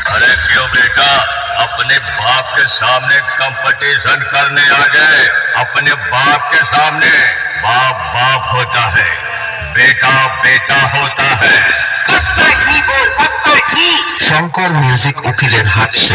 अरे क्यों बेटा, अपने बाप के सामने कंपटीशन करने आ गए? अपने बाप के सामने बाप बाप होता है, बेटा बेटा होता है। शंकर म्यूजिक उकिलेर हाथ से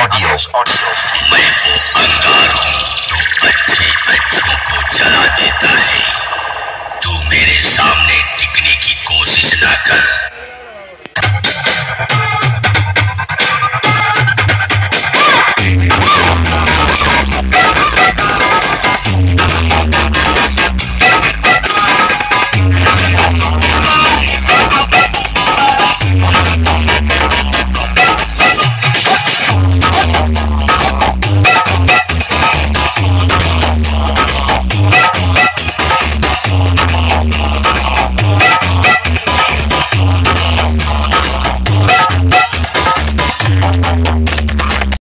Audio